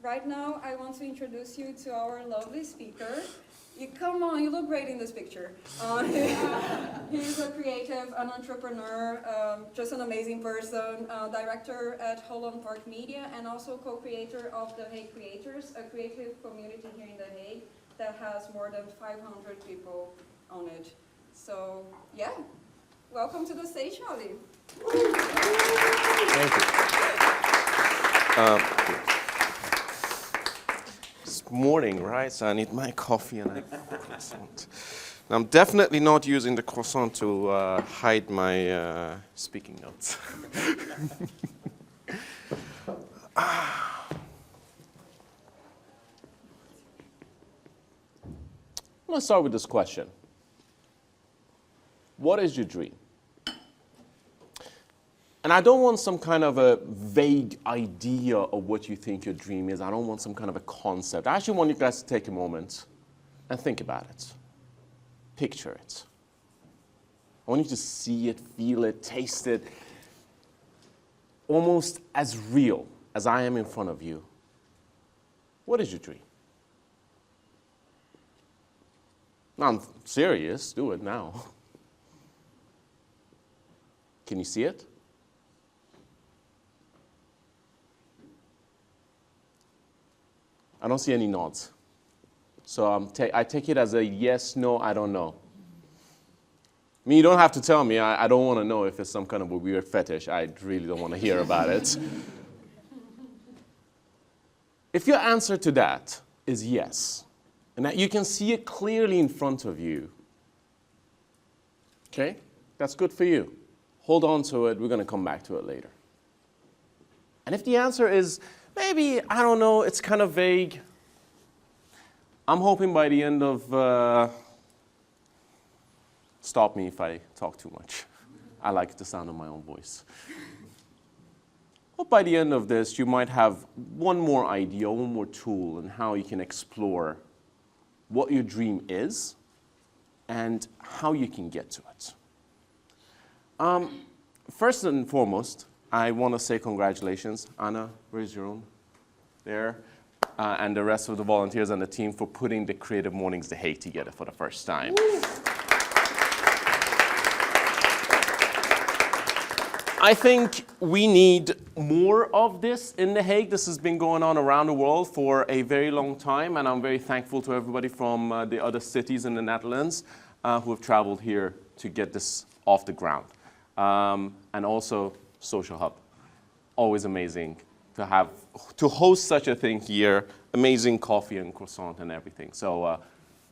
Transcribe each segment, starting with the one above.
right now I want to introduce you to our lovely speaker. Come on, you look great in this picture. He's a creative, an entrepreneur, just an amazing person, director at Holland Media, and also co-creator of the Hague Creators, a creative community here in The Hague that has more than 500 people on it. So, yeah, welcome to the stage, Charlie. Thank you. It's morning, right? So I need my coffee and a croissant. Now, I'm definitely not using the croissant to hide my speaking notes. Let's start with this question. What is your dream? And I don't want some kind of a vague idea of what you think your dream is. I don't want some kind of a concept. I actually want you guys to take a moment and think about it. Picture it. I want you to see it, feel it, taste it, almost as real as I am in front of you. What is your dream? No, I'm serious. Do it now. Can you see it? I don't see any nods. So I take it as a yes, no, I don't know. I mean, you don't have to tell me. I don't want to know if it's some kind of a weird fetish. I really don't want to hear about it. If your answer to that is yes, and that you can see it clearly in front of you, okay, that's good for you. Hold on to it. We're going to come back to it later. And if the answer is, maybe, I don't know, it's kind of vague, I'm hoping by the end of, stop me if I talk too much. I like the sound of my own voice. But by the end of this, you might have one more idea, one more tool on how you can explore what your dream is and how you can get to it. First and foremost, I want to say congratulations. Anna, where's your own? There. And the rest of the volunteers and the team for putting the Creative Mornings The Hague together for the first time. Woo. I think we need more of this in The Hague. This has been going on around the world for a very long time, and I'm very thankful to everybody from the other cities in the Netherlands who have traveled here to get this off the ground. And also Social Hub. Always amazing to host such a thing here. Amazing coffee and croissant and everything. So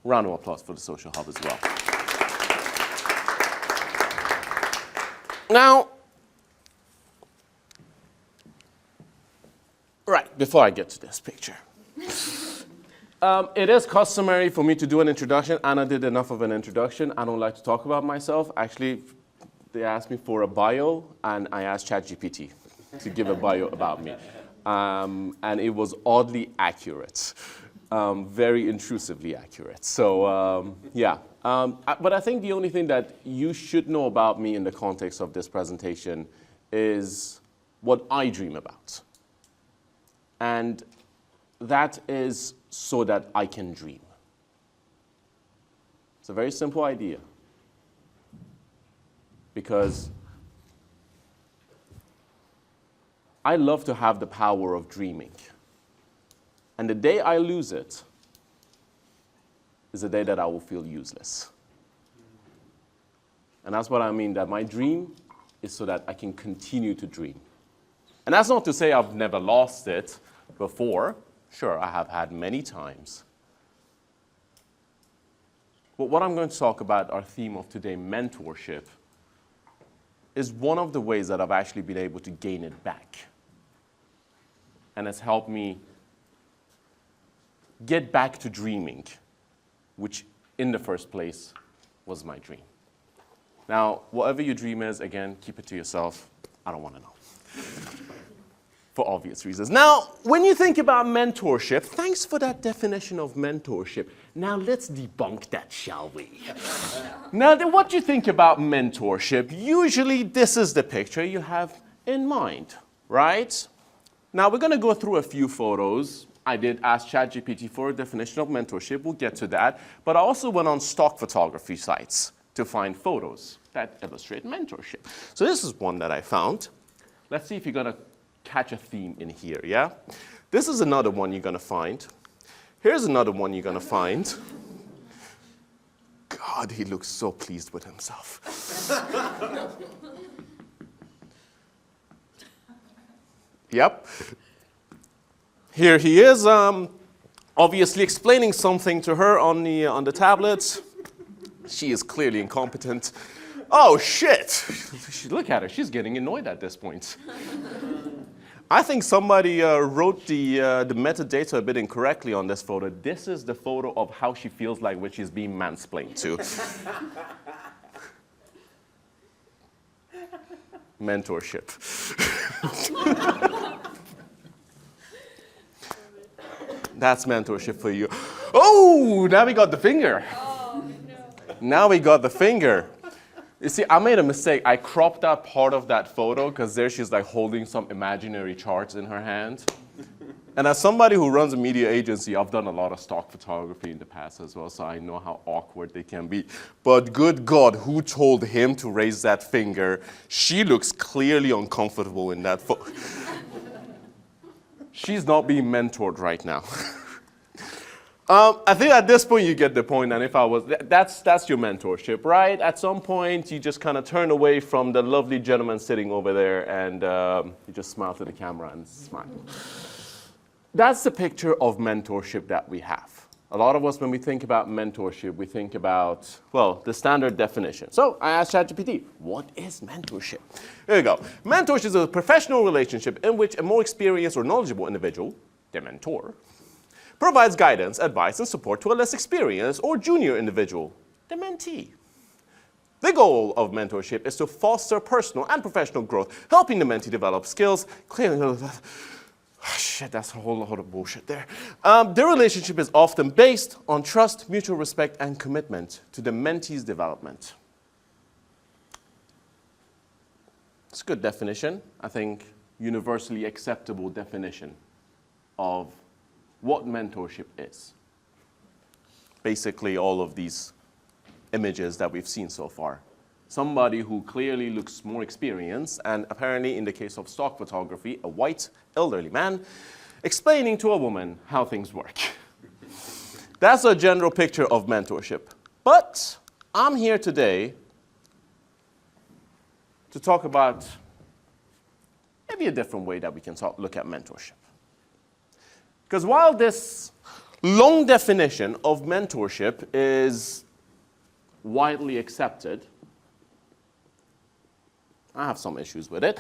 round of applause for the Social Hub as well. Now, right, before I get to this picture. It is customary for me to do an introduction. Anna did enough of an introduction. I don't like to talk about myself. Actually, they asked me for a bio, and I asked ChatGPT to give a bio about me. And it was oddly accurate, very intrusively accurate. So, yeah. But I think the only thing that you should know about me in the context of this presentation is what I dream about. And that is so that I can dream. It's a very simple idea. Because I love to have the power of dreaming. And the day I lose it is the day that I will feel useless. And that's what I mean, that my dream is so that I can continue to dream. And that's not to say I've never lost it before. Sure, I have had many times. But what I'm going to talk about, our theme of today, mentorship, is one of the ways that I've actually been able to gain it back. And it's helped me get back to dreaming, which in the first place was my dream. Now, whatever your dream is, again, keep it to yourself. I don't want to know. For obvious reasons. Now, when you think about mentorship, thanks for that definition of mentorship. Now, let's debunk that, shall we? Now, what do you think about mentorship? Usually, this is the picture you have in mind, right? Now, we're going to go through a few photos. I did ask ChatGPT for a definition of mentorship. We'll get to that. But I also went on stock photography sites to find photos that illustrate mentorship. So this is one that I found. Let's see if you're going to catch a theme in here, yeah? This is another one you're going to find. Here's another one you're going to find. God, he looks so pleased with himself. Yep. Here he is, obviously explaining something to her on the tablet. She is clearly incompetent. Oh, shit! Look at her. She's getting annoyed at this point. I think somebody wrote the metadata a bit incorrectly on this photo. This is the photo of how she feels like when she's being mansplained to. Mentorship. That's mentorship for you. Oh, now we got the finger. Oh, no. Now we got the finger. You see, I made a mistake. I cropped out part of that photo because there she's like holding some imaginary charts in her hand. And as somebody who runs a media agency, I've done a lot of stock photography in the past as well, so I know how awkward they can be. But good God, who told him to raise that finger? She looks clearly uncomfortable in that photo. She's not being mentored right now. I think at this point you get the point, and if I was, that's your mentorship, right? At some point you just kind of turn away from the lovely gentleman sitting over there and you just smile to the camera and smile. That's the picture of mentorship that we have. A lot of us, when we think about mentorship, we think about, well, the standard definition. So I asked ChatGPT, what is mentorship? Here we go. Mentorship is a professional relationship in which a more experienced or knowledgeable individual, the mentor, provides guidance, advice, and support to a less experienced or junior individual, the mentee. The goal of mentorship is to foster personal and professional growth, helping the mentee develop skills, shit, that's a whole lot of bullshit there. The relationship is often based on trust, mutual respect, and commitment to the mentee's development. It's a good definition. I think universally acceptable definition of what mentorship is. Basically, all of these images that we've seen so far. Somebody who clearly looks more experienced, and apparently in the case of stock photography, a white elderly man explaining to a woman how things work. That's a general picture of mentorship. But I'm here today to talk about maybe a different way that we can look at mentorship. Because while this long definition of mentorship is widely accepted, I have some issues with it.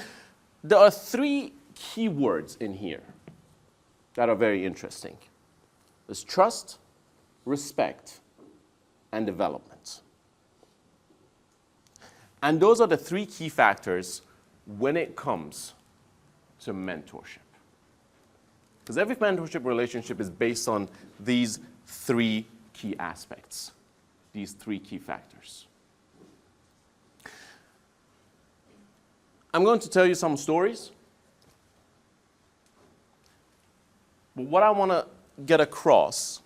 There are three key words in here that are very interesting. There's trust, respect, and development. And those are the three key factors when it comes to mentorship. Because every mentorship relationship is based on these three key aspects, these three key factors. I'm going to tell you some stories. But what I want to get across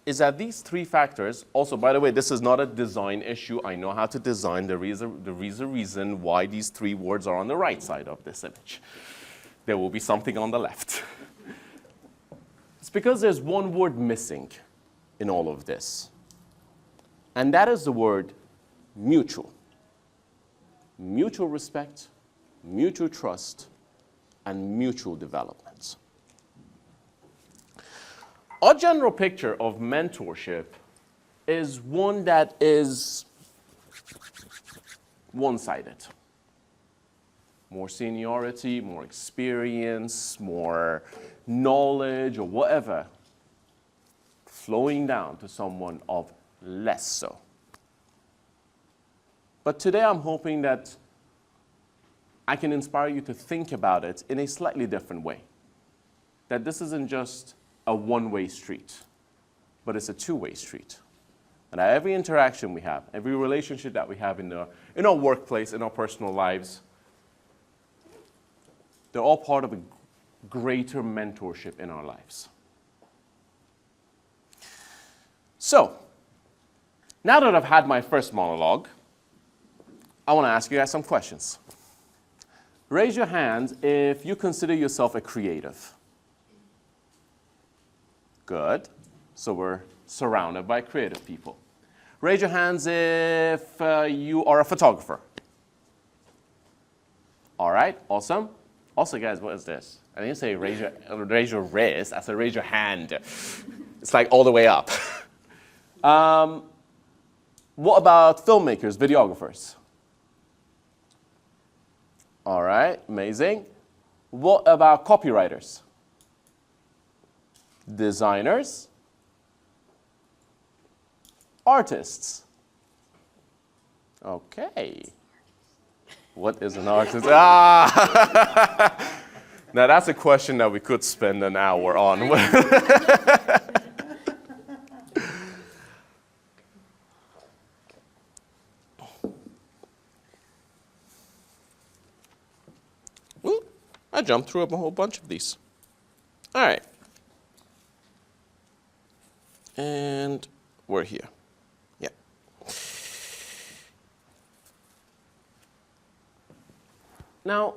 is that these three factors, also, by the way, this is not a design issue. I know how to design. There is a reason why these three words are on the right side of this image. There will be something on the left. It's because there's one word missing in all of this. And that is the word mutual. Mutual respect, mutual trust, and mutual development. Our general picture of mentorship is one that is one-sided. More seniority, more experience, more knowledge, or whatever, flowing down to someone of less so. But today I'm hoping that I can inspire you to think about it in a slightly different way. That this isn't just a one-way street, but it's a two-way street. And that every interaction we have, every relationship that we have in our workplace, in our personal lives, they're all part of greater mentorship in our lives. So, now that I've had my first monologue, I want to ask you guys some questions. Raise your hand if you consider yourself a creative. Good. So we're surrounded by creative people. Raise your hands if you are a photographer. All right, awesome. Also, guys, what is this? I didn't say raise your wrist. I said raise your hand. It's like all the way up. What about filmmakers, videographers? All right, amazing. What about copywriters? Designers? Artists? Okay. What is an artist? Ah! Now that's a question that we could spend an hour on. Ooh, I jumped through a whole bunch of these. All right. And we're here. Yeah. Now,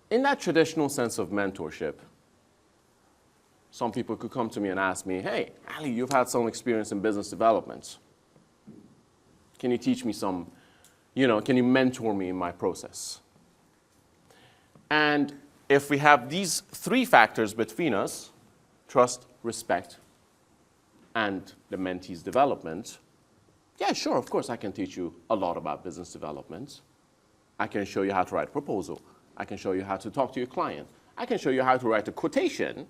in that traditional sense of mentorship, some people could come to me and ask me, hey, Ali, you've had some experience in business development. Can you teach me some, can you mentor me in my process? And if we have these three factors between us, trust, respect, and the mentee's development, yeah, sure, of course I can teach you a lot about business development. I can show you how to write a proposal. I can show you how to talk to your client. I can show you how to write a quotation,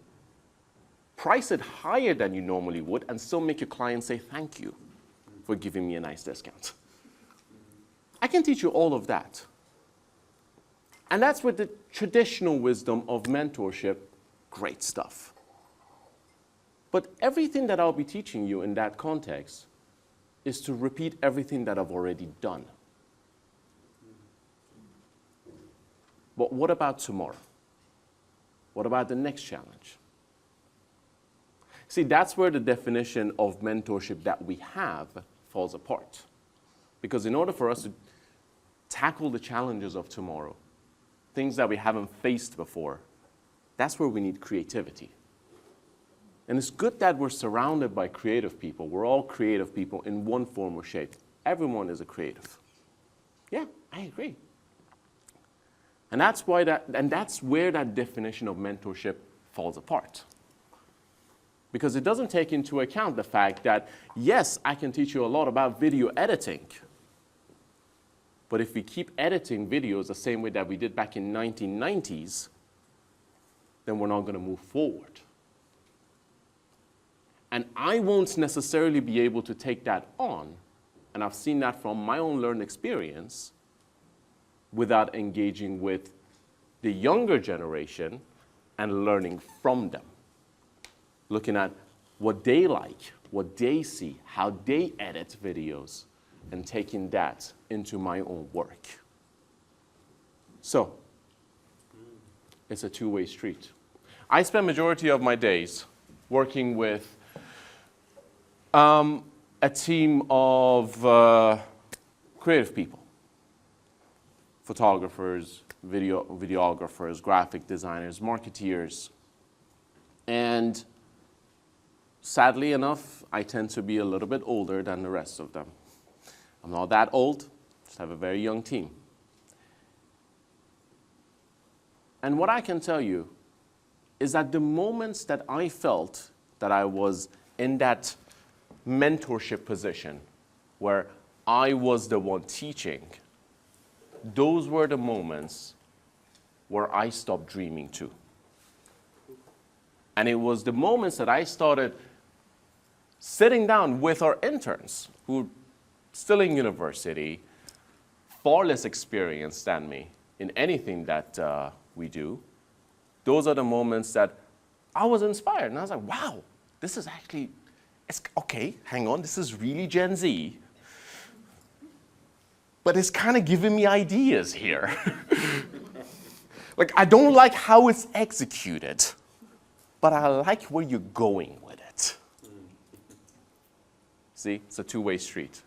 price it higher than you normally would, and still make your client say thank you for giving me a nice discount. I can teach you all of that. And that's with the traditional wisdom of mentorship, great stuff. But everything that I'll be teaching you in that context is to repeat everything that I've already done. But what about tomorrow? What about the next challenge? See, that's where the definition of mentorship that we have falls apart. Because in order for us to tackle the challenges of tomorrow, things that we haven't faced before, that's where we need creativity. And it's good that we're surrounded by creative people. We're all creative people in one form or shape. Everyone is a creative. Yeah, I agree. And that's where that definition of mentorship falls apart. Because it doesn't take into account the fact that, yes, I can teach you a lot about video editing. But if we keep editing videos the same way that we did back in 1990s, then we're not going to move forward. And I won't necessarily be able to take that on, and I've seen that from my own learned experience, without engaging with the younger generation and learning from them. Looking at what they like, what they see, how they edit videos, and taking that into my own work. So, it's a two-way street. I spend majority of my days working with a team of creative people. Photographers, videographers, graphic designers, marketeers. And sadly enough, I tend to be a little bit older than the rest of them. I'm not that old, just have a very young team. And what I can tell you is that the moments that I felt that I was in that mentorship position where I was the one teaching, those were the moments where I stopped dreaming too. And it was the moments that I started sitting down with our interns who still in university, far less experienced than me in anything that we do. Those are the moments that I was inspired. And I was like, wow, this is actually, okay, hang on, this is really Gen Z. But it's kind of giving me ideas here. Like, I don't like how it's executed, but I like where you're going with it. See, it's a two-way street.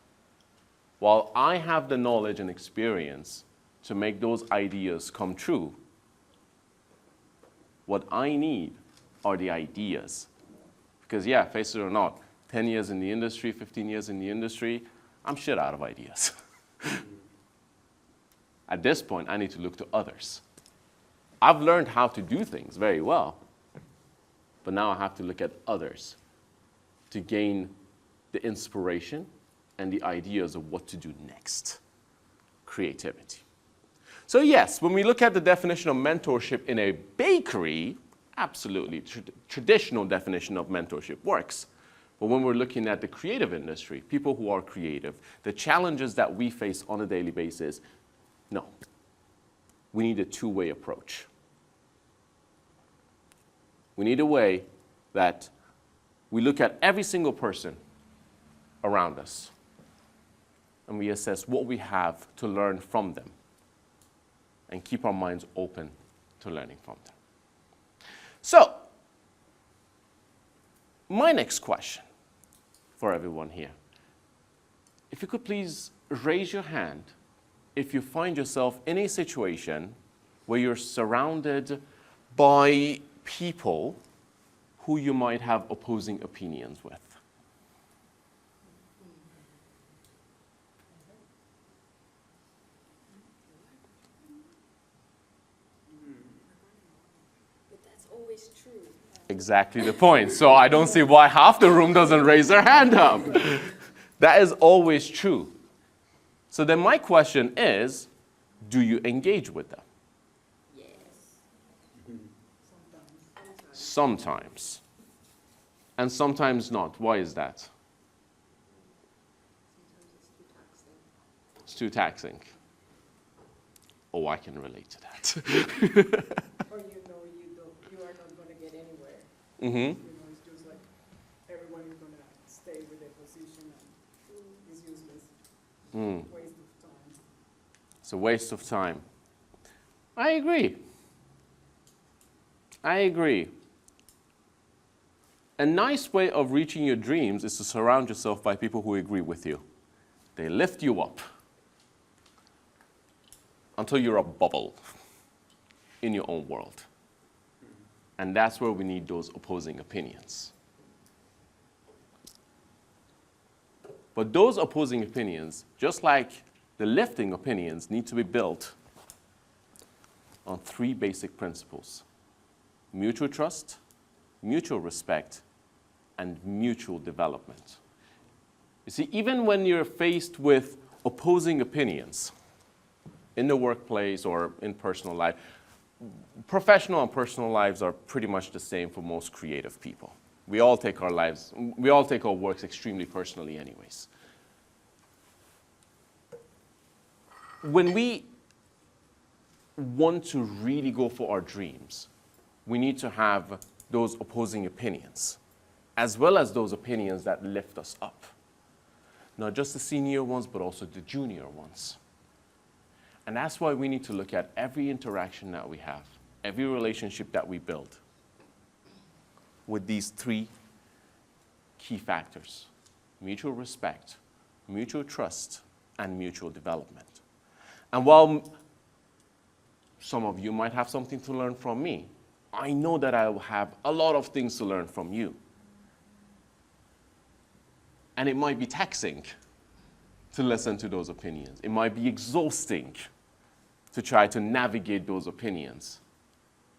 While I have the knowledge and experience to make those ideas come true, what I need are the ideas. Because yeah, face it or not, 10 years in the industry, 15 years in the industry, I'm shit out of ideas. At this point, I need to look to others. I've learned how to do things very well, but now I have to look at others to gain the inspiration and the ideas of what to do next. Creativity. So yes, when we look at the definition of mentorship in a bakery, absolutely, traditional definition of mentorship works. But when we're looking at the creative industry, people who are creative, the challenges that we face on a daily basis, no. We need a two-way approach. We need a way that we look at every single person around us and we assess what we have to learn from them and keep our minds open to learning from them. So, my next question for everyone here, if you could please raise your hand if you find yourself in a situation where you're surrounded by people who you might have opposing opinions with. But that's always true. Exactly the point. So I don't see why half the room doesn't raise their hand up. That is always true. So then my question is, do you engage with them? Yes. Sometimes. And sometimes not. Why is that? It's too taxing. Oh, I can relate to that. Or you are not going to get anywhere. Mm-hmm. It's just like everyone is going to stay with their position and it's useless. Waste of time. It's a waste of time. I agree. I agree. A nice way of reaching your dreams is to surround yourself by people who agree with you. They lift you up until you're a bubble in your own world. And that's where we need those opposing opinions. But those opposing opinions, just like the lifting opinions, need to be built on three basic principles: mutual trust, mutual respect, and mutual development. You see, even when you're faced with opposing opinions in the workplace or in personal life, professional and personal lives are pretty much the same for most creative people. We all take our works extremely personally anyways. When we want to really go for our dreams, we need to have those opposing opinions, as well as those opinions that lift us up. Not just the senior ones, but also the junior ones. And that's why we need to look at every interaction that we have, every relationship that we build, with these three key factors: mutual respect, mutual trust, and mutual development. And while some of you might have something to learn from me, I know that I will have a lot of things to learn from you. And it might be taxing to listen to those opinions. It might be exhausting to try to navigate those opinions.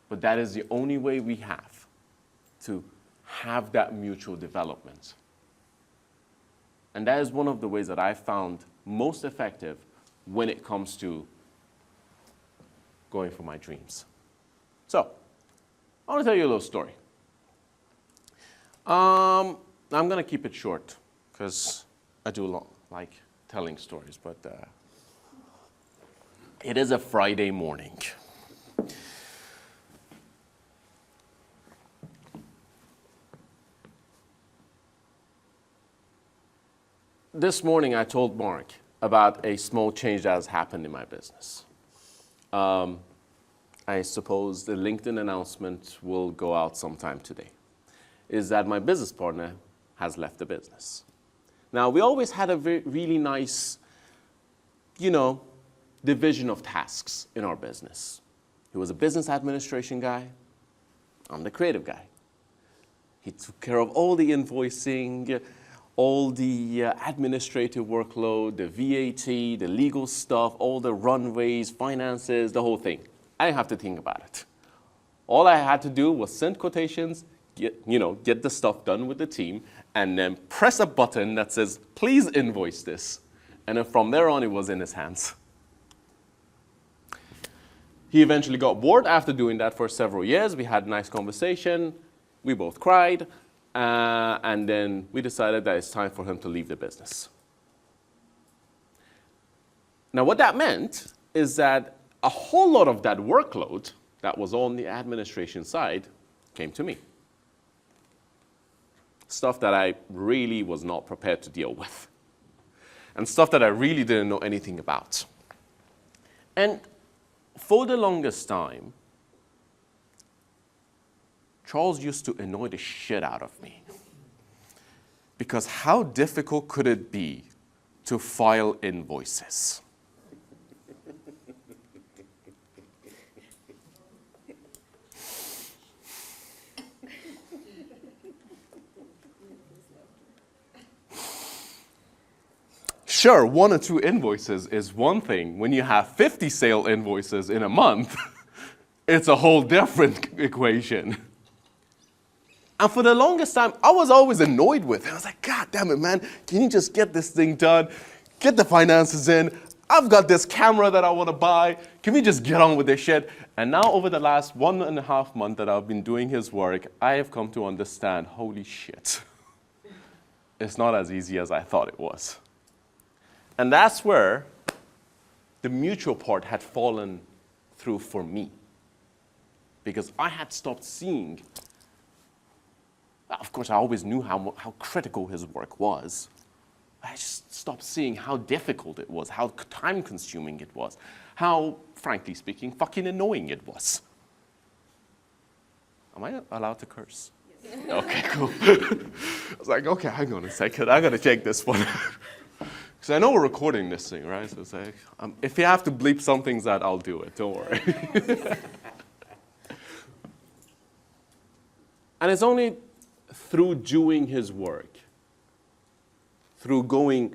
But that is the only way we have to have that mutual development. And that is one of the ways that I found most effective when it comes to going for my dreams. So, I want to tell you a little story. I'm going to keep it short because I do like telling stories, but it is a Friday morning. This morning I told Mark about a small change that has happened in my business. I suppose the LinkedIn announcement will go out sometime today, is that my business partner has left the business. Now, we always had a really nice, division of tasks in our business. He was a business administration guy. I'm the creative guy. He took care of all the invoicing, all the administrative workload, the VAT, the legal stuff, all the runways, finances, the whole thing. I didn't have to think about it. All I had to do was send quotations, get the stuff done with the team, and then press a button that says, please invoice this. And then from there on, it was in his hands. He eventually got bored after doing that for several years. We had a nice conversation. We both cried. And then we decided that it's time for him to leave the business. Now, what that meant is that a whole lot of that workload that was on the administration side came to me. Stuff that I really was not prepared to deal with. And stuff that I really didn't know anything about. And for the longest time, Charles used to annoy the shit out of me. Because how difficult could it be to file invoices? Sure, 1 or 2 invoices is one thing. When you have 50 sale invoices in a month, it's a whole different equation. And for the longest time, I was always annoyed with it. I was like, God damn it, man. Can you just get this thing done? Get the finances in. I've got this camera that I want to buy. Can we just get on with this shit? And now over the last 1.5 months that I've been doing his work, I have come to understand, holy shit. It's not as easy as I thought it was. And that's where the mutual part had fallen through for me. Because I had stopped seeing. Of course, I always knew how critical his work was. I just stopped seeing how difficult it was, how time-consuming it was, how, frankly speaking, fucking annoying it was. Am I allowed to curse? Yes. Okay, cool. I was like, okay, hang on a second. I got to check this one. Because I know we're recording this thing, right? So it's like, if you have to bleep some things out, I'll do it. Don't worry. And it's only through doing his work, through going,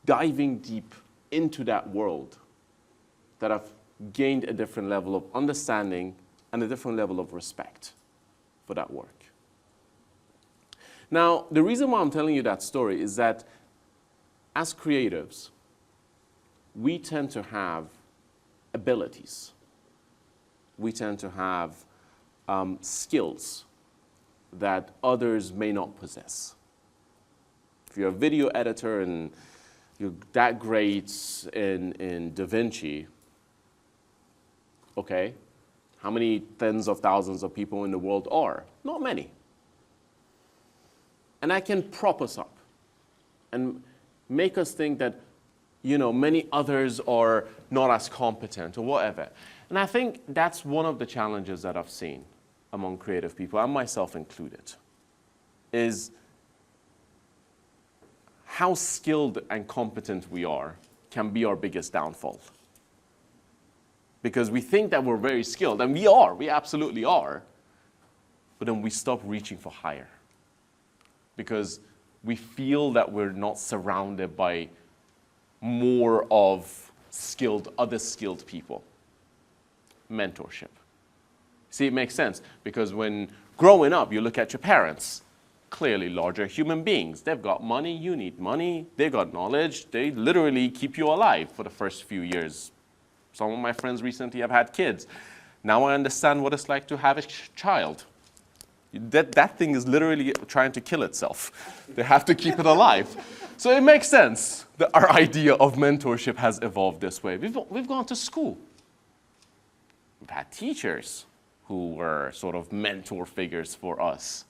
diving deep into that world, that I've gained a different level of understanding and a different level of respect for that work. Now, the reason why I'm telling you that story is that as creatives, we tend to have abilities. We tend to have skills that others may not possess. If you're a video editor and you're that great in DaVinci, okay, how many tens of thousands of people in the world are? Not many. And that can prop us up and make us think that, many others are not as competent or whatever. And I think that's one of the challenges that I've seen among creative people, and myself included, is how skilled and competent we are can be our biggest downfall. Because we think that we're very skilled, and we absolutely are, but then we stop reaching for higher. Because we feel that we're not surrounded by more of other skilled people. Mentorship. See, it makes sense, because when growing up, you look at your parents, clearly larger human beings. They've got money, you need money, they've got knowledge, they literally keep you alive for the first few years. Some of my friends recently have had kids. Now I understand what it's like to have a child. That thing is literally trying to kill itself. They have to keep it alive. So it makes sense that our idea of mentorship has evolved this way. We've gone to school. We've had teachers who were sort of mentor figures for us.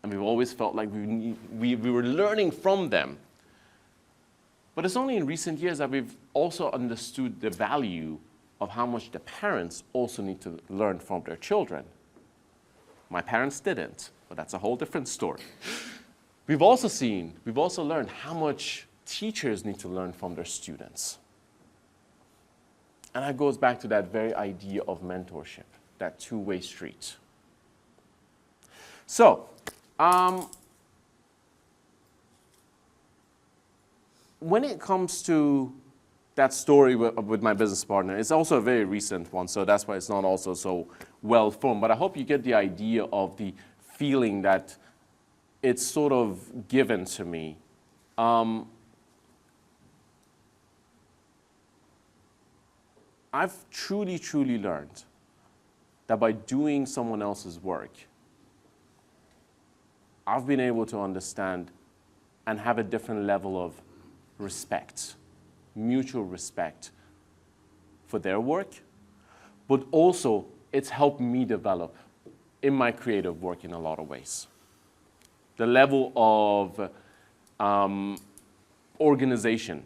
And we've always felt like we were learning from them. But it's only in recent years that we've also understood the value of how much the parents also need to learn from their children. My parents didn't, but that's a whole different story. We've also learned how much teachers need to learn from their students. And that goes back to that very idea of mentorship, that two-way street. So, when it comes to that story with my business partner, it's also a very recent one, so that's why it's not also so well formed. But I hope you get the idea of the feeling that it's sort of given to me. I've truly, truly learned that by doing someone else's work, I've been able to understand and have a different level of respect, mutual respect for their work, but also it's helped me develop in my creative work in a lot of ways. The level of organization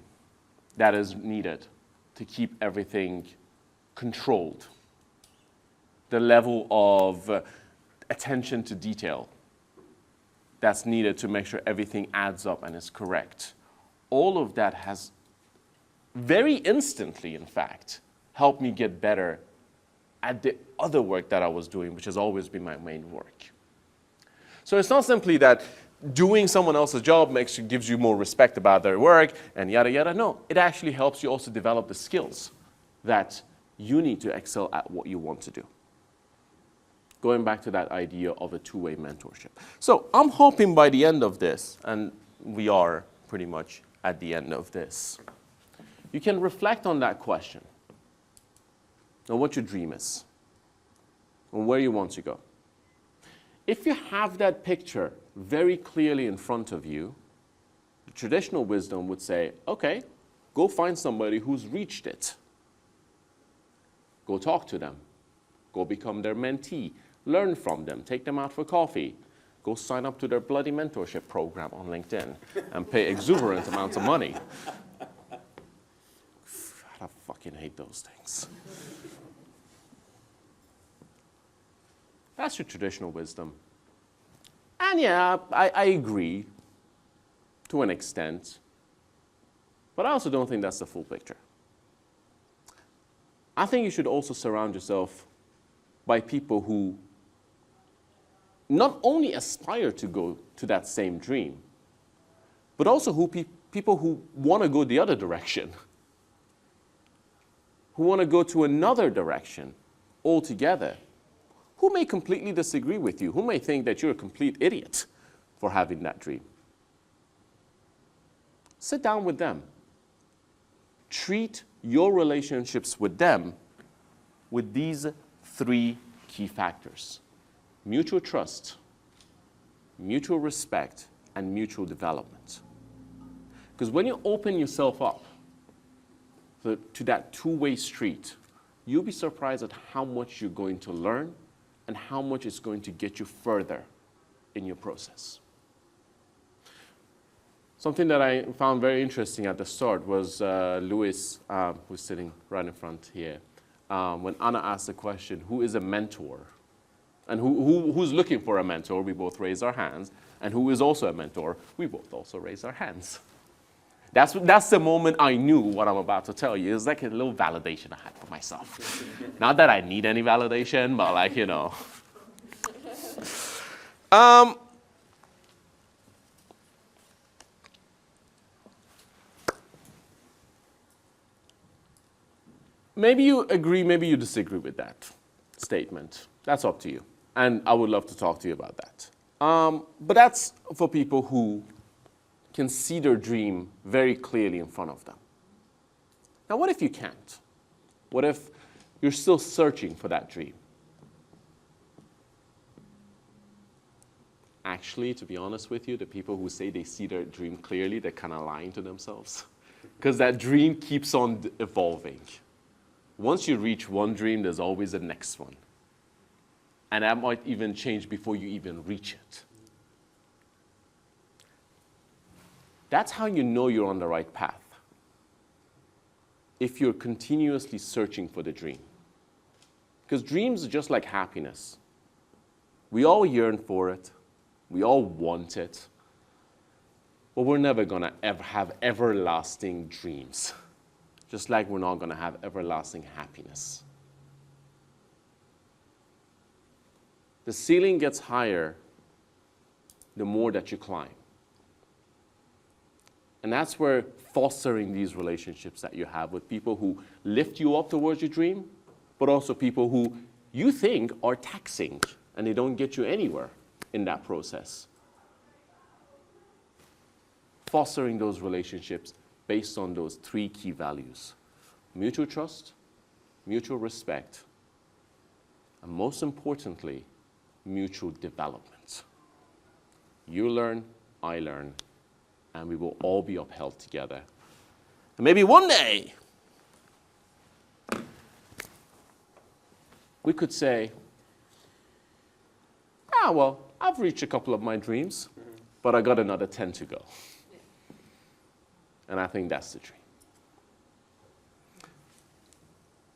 that is needed to keep everything controlled. The level of attention to detail that's needed to make sure everything adds up and is correct. All of that has very instantly, in fact, helped me get better at the other work that I was doing, which has always been my main work. So it's not simply that doing someone else's job gives you more respect about their work and yada yada. No, it actually helps you also develop the skills that you need to excel at what you want to do. Going back to that idea of a two-way mentorship. So I'm hoping by the end of this, and we are pretty much at the end of this, you can reflect on that question, on what your dream is, on where you want to go. If you have that picture very clearly in front of you, the traditional wisdom would say, okay, go find somebody who's reached it. Go talk to them. Go become their mentee. Learn from them. Take them out for coffee. Go sign up to their bloody mentorship program on LinkedIn and pay exuberant amounts of money. I fucking hate those things. That's your traditional wisdom. And yeah, I agree to an extent, but I also don't think that's the full picture. I think you should also surround yourself by people who not only aspire to go to that same dream, but also people who want to go the other direction, who want to go to another direction altogether, who may completely disagree with you, who may think that you're a complete idiot for having that dream. Sit down with them. Treat your relationships with them with these three key factors: mutual trust, mutual respect, and mutual development. Because when you open yourself up to that two-way street, you'll be surprised at how much you're going to learn and how much it's going to get you further in your process. Something that I found very interesting at the start was Louis, who's sitting right in front here, when Anna asked the question, who is a mentor? And who's looking for a mentor? We both raised our hands. And who is also a mentor? We both also raised our hands. That's the moment I knew what I'm about to tell you. It's like a little validation I had for myself. Not that I need any validation, but like, you know. Maybe you agree, maybe you disagree with that statement. That's up to you. And I would love to talk to you about that. But that's for people who can see their dream very clearly in front of them. Now, what if you can't? What if you're still searching for that dream? Actually, to be honest with you, the people who say they see their dream clearly, they're kind of lying to themselves. Because that dream keeps on evolving. Once you reach one dream, there's always a next one. And that might even change before you even reach it. That's how you know you're on the right path. if you're continuously searching for the dream. Because dreams are just like happiness. We all yearn for it. We all want it. But we're never going to ever have everlasting dreams. Just like we're not going to have everlasting happiness. The ceiling gets higher the more that you climb. And that's where fostering these relationships that you have with people who lift you up towards your dream, but also people who you think are taxing and they don't get you anywhere in that process. Fostering those relationships based on those 3 key values: mutual trust, mutual respect, and most importantly, mutual development. You learn, I learn, and we will all be upheld together. And maybe one day, we could say, well, I've reached a couple of my dreams, but I got another 10 to go. And I think that's the dream.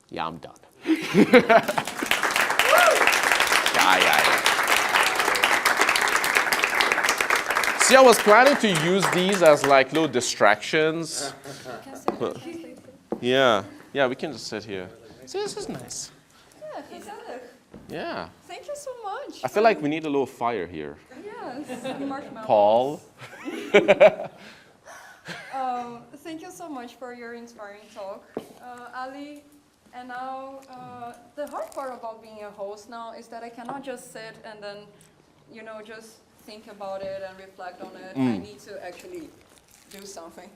Yeah, I'm done. Yeah. See, I was planning to use these as like little distractions. Yeah, we can just sit here. See, this is nice. Yeah, gezellig. Yeah. Thank you so much. I feel like we need a little fire here. Yes, marshmallows. Paul. Thank you so much for your inspiring talk, Ali. And now, the hard part about being a host now is that I cannot just sit and then, just think about it and reflect on it. I need to actually do something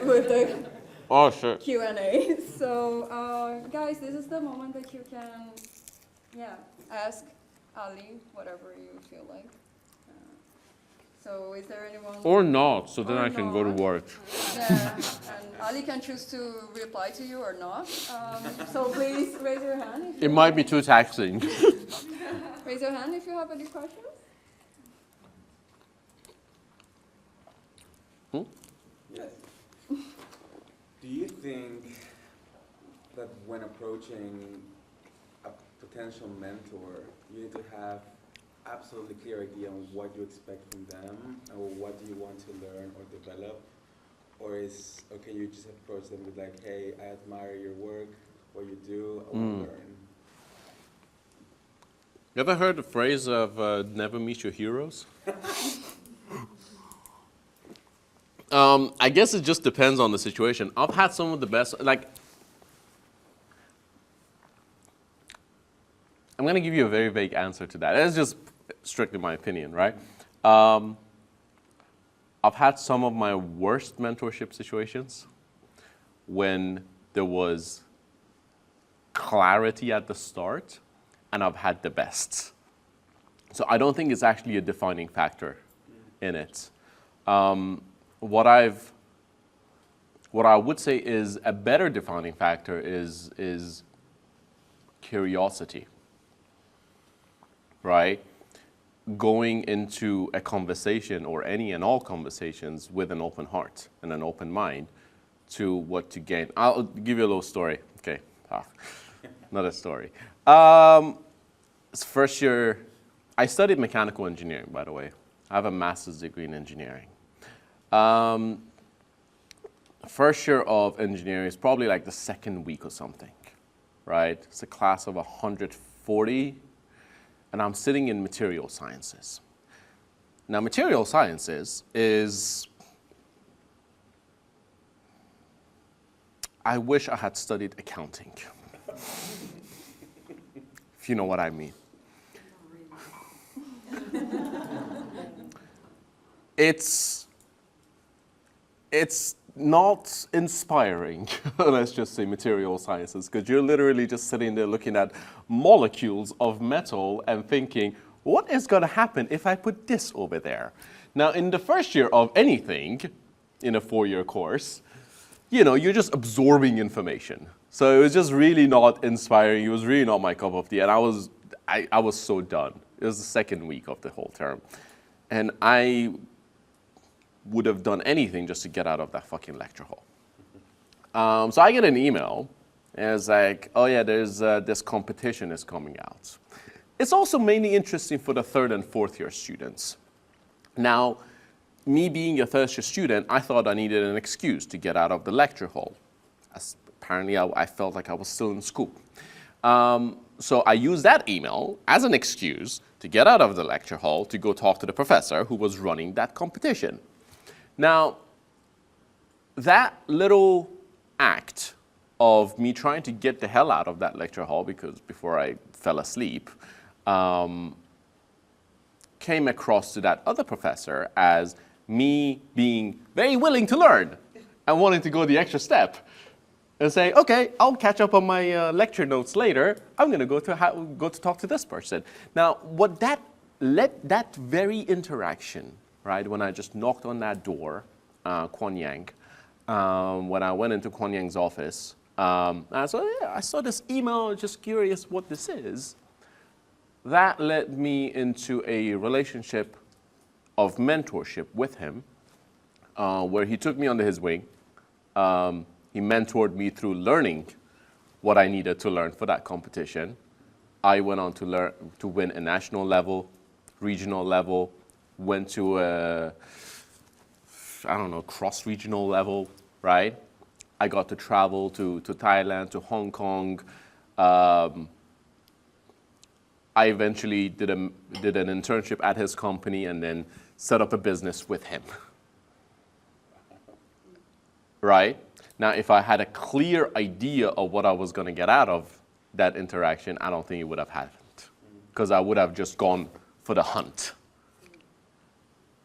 with the Q&A. So, guys, this is the moment that you can, ask Ali whatever you feel like. So is there anyone? Or not, so then Or I can go to not. work. Yeah, and Ali can choose to reply to you or not. So please raise your hand. If It you might be too taxing. Raise your hand if you have any questions. Yes. Do you think that when approaching a potential mentor, you need to have absolutely clear idea on what you expect from them, or what do you want to learn or develop? Or is, okay, you just approach them with like, hey, I admire your work, what you do, I want to learn. You ever heard the phrase of never meet your heroes? I guess it just depends on the situation. I've had some of the best, I'm going to give you a very vague answer to that. That's just strictly my opinion, right? I've had some of my worst mentorship situations when there was clarity at the start, and I've had the best. So I don't think it's actually a defining factor in it. What I would say is a better defining factor is curiosity, right? Going into a conversation or any and all conversations with an open heart and an open mind to what to gain. I'll give you a little story. Okay, another story. First year, I studied mechanical engineering, by the way. I have a master's degree in engineering. First year of engineering is probably like the second week or something, right? It's a class of 140, and I'm sitting in material sciences. Now, material sciences is, I wish I had studied accounting, if you know what I mean. It's not inspiring, let's just say material sciences, because you're literally just sitting there looking at molecules of metal and thinking, what is going to happen if I put this over there? Now, in the first year of anything, in a 4-year course, you're just absorbing information. So it was just really not inspiring. It was really not my cup of tea. And I was so done. It was the second week of the whole term. And I would have done anything just to get out of that fucking lecture hall. So I get an email, and it's like, oh yeah, there's this competition is coming out. It's also mainly interesting for the 3rd and 4th year students. Now, me being a 3rd year student, I thought I needed an excuse to get out of the lecture hall. Apparently, I felt like I was still in school. So I used that email as an excuse to get out of the lecture hall to go talk to the professor who was running that competition. Now, that little act of me trying to get the hell out of that lecture hall because before I fell asleep, came across to that other professor as me being very willing to learn and wanting to go the extra step and say, okay, I'll catch up on my lecture notes later. I'm going to go to talk to this person. Now, what that very interaction, right, when I just knocked on that door, Kwon Yang, when I went into Kwon Yang's office, I saw this email, just curious what this is. That led me into a relationship of mentorship with him, where he took me under his wing. He mentored me through learning what I needed to learn for that competition. I went on to win a national level, regional level, went to a, cross-regional level, right? I got to travel to Thailand, to Hong Kong. I eventually did an internship at his company and then set up a business with him, right? Now, if I had a clear idea of what I was going to get out of that interaction, I don't think it would have happened because I would have just gone for the hunt.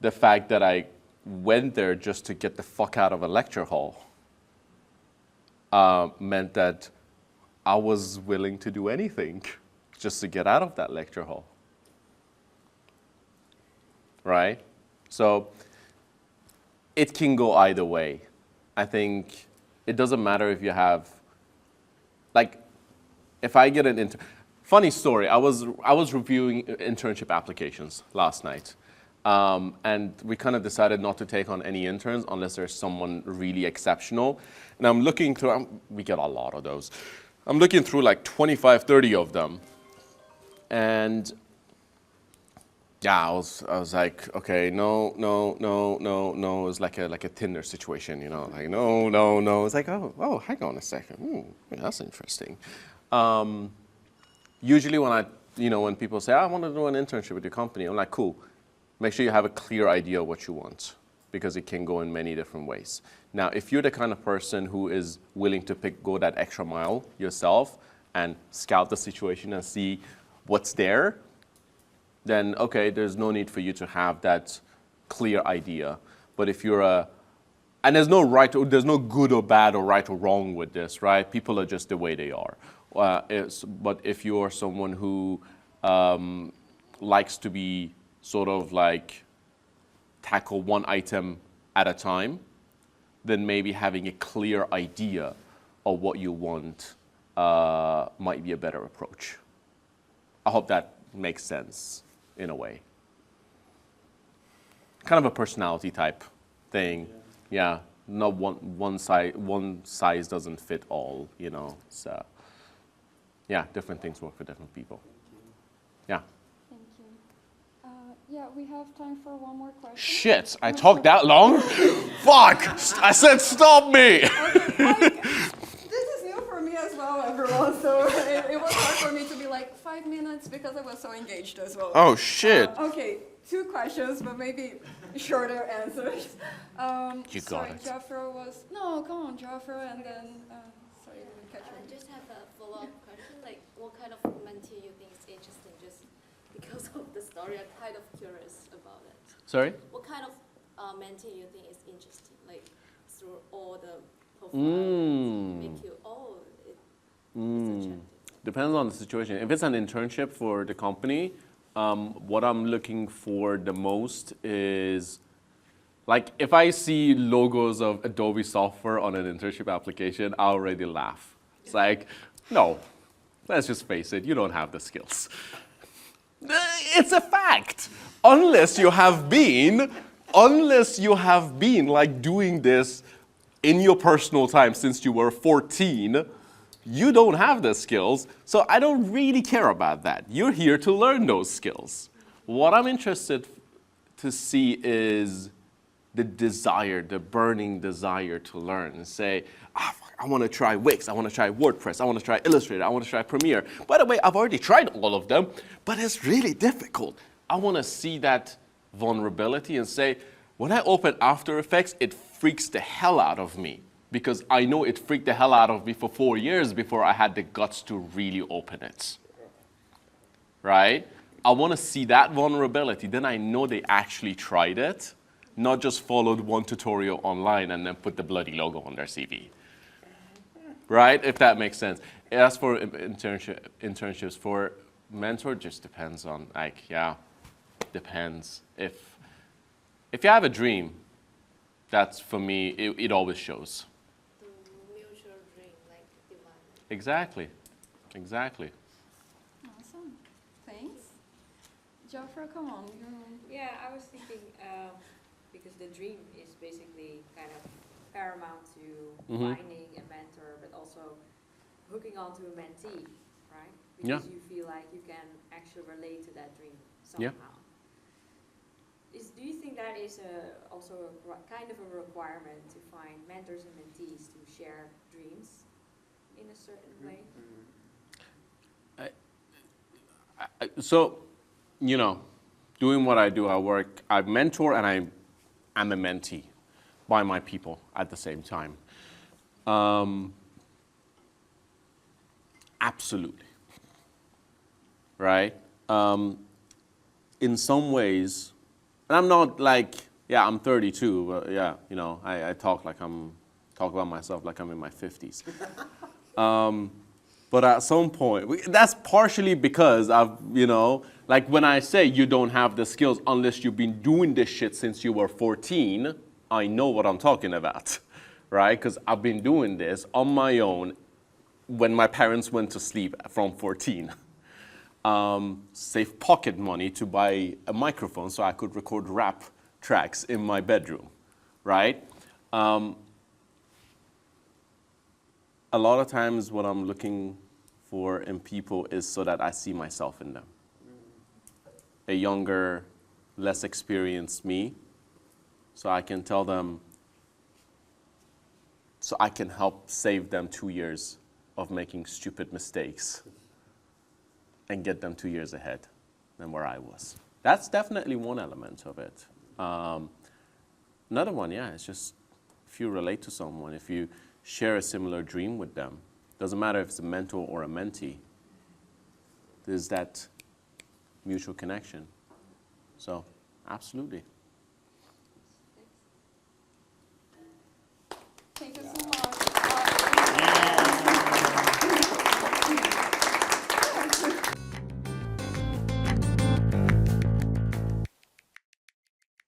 The fact that I went there just to get the fuck out of a lecture hall meant that I was willing to do anything just to get out of that lecture hall, right? So it can go either way. I think it doesn't matter if you have, like, if I get an funny story, I was reviewing internship applications last night. And we kind of decided not to take on any interns unless there's someone really exceptional. And I'm looking through, we get a lot of those. I'm looking through like 25, 30 of them. And yeah, I was like, okay, no. It was like a Tinder situation, you know, like no. It's like, oh, hang on a second. Yeah, that's interesting. Usually when people say, I want to do an internship with your company, I'm like, cool. Make sure you have a clear idea of what you want because it can go in many different ways. Now, if you're the kind of person who is willing to go that extra mile yourself and scout the situation and see what's there, then okay, there's no need for you to have that clear idea. But if you're and there's no good or bad or right or wrong with this, right? People are just the way they are. But if you're someone who likes to be sort of like tackle one item at a time, then maybe having a clear idea of what you want might be a better approach. I hope that makes sense in a way. Kind of a personality type thing. Yeah, not one size doesn't fit all, you know. So yeah, different things work for different people. Yeah. Thank you. Yeah, we have time for one more question. Shit, I talked that long? Fuck! I said stop me! This is new for me as well, everyone, so it was hard for me to be like 5 minutes because I was so engaged as well. Oh, shit. Okay, 2 questions, but maybe shorter answers. You got sorry, it. Jafra was... No, come on, Jafra, and then... sorry, I didn't catch I you. just have a follow-up question, like what kind of mentee you think is interesting, just because of the story, I'm kind of curious about it. Sorry? What kind of mentee you think is interesting, like through all the profiles, make you, it's attractive. Depends on the situation. If it's an internship for the company, what I'm looking for the most is, like, if I see logos of Adobe software on an internship application, I already laugh. It's like, no, let's just face it, you don't have the skills. It's a fact. Unless you have been like doing this in your personal time since you were 14, you don't have the skills, so I don't really care about that. You're here to learn those skills. What I'm interested to see is the desire, the burning desire to learn and say, I want to try Wix, I want to try WordPress, I want to try Illustrator, I want to try Premiere. By the way, I've already tried all of them, but it's really difficult. I want to see that vulnerability and say, when I open After Effects, it freaks the hell out of me because I know it freaked the hell out of me for 4 years before I had the guts to really open it. Right? I want to see that vulnerability. Then I know they actually tried it, not just followed one tutorial online and then put the bloody logo on their CV. Right? If that makes sense. As for internships, for mentor, just depends on, like, yeah, depends. If you have a dream, that's, for me, it always shows. The mutual dream, like demand. Exactly. Exactly. Awesome. Thanks. Jafra, come on. Yeah, I was thinking, because the dream is basically kind of paramount to finding a mentor, but also hooking on to a mentee, right? Yeah. Because you feel like you can actually relate to that dream Yeah. somehow. Do you think that is also kind of a requirement to find mentors and mentees to share dreams in a certain way? So, you know, doing what I do, I mentor and I'm a mentee by my people at the same time. Absolutely. Right? In some ways, and I'm not like, yeah, I'm 32, but yeah, you know, I talk about myself like I'm in my 50s. But at some point, that's partially because you know, like when I say you don't have the skills unless you've been doing this shit since you were 14, I know what I'm talking about, right? Because I've been doing this on my own when my parents went to sleep from 14. Save pocket money to buy a microphone so I could record rap tracks in my bedroom, right? A lot of times what I'm looking for in people is so that I see myself in them. A younger, less experienced me, so I can tell them, so I can help save them 2 years of making stupid mistakes and get them 2 years ahead than where I was. That's definitely one element of it. Another one, yeah, it's just if you relate to someone, if you share a similar dream with them, doesn't matter if it's a mentor or a mentee, there's that mutual connection. So, absolutely.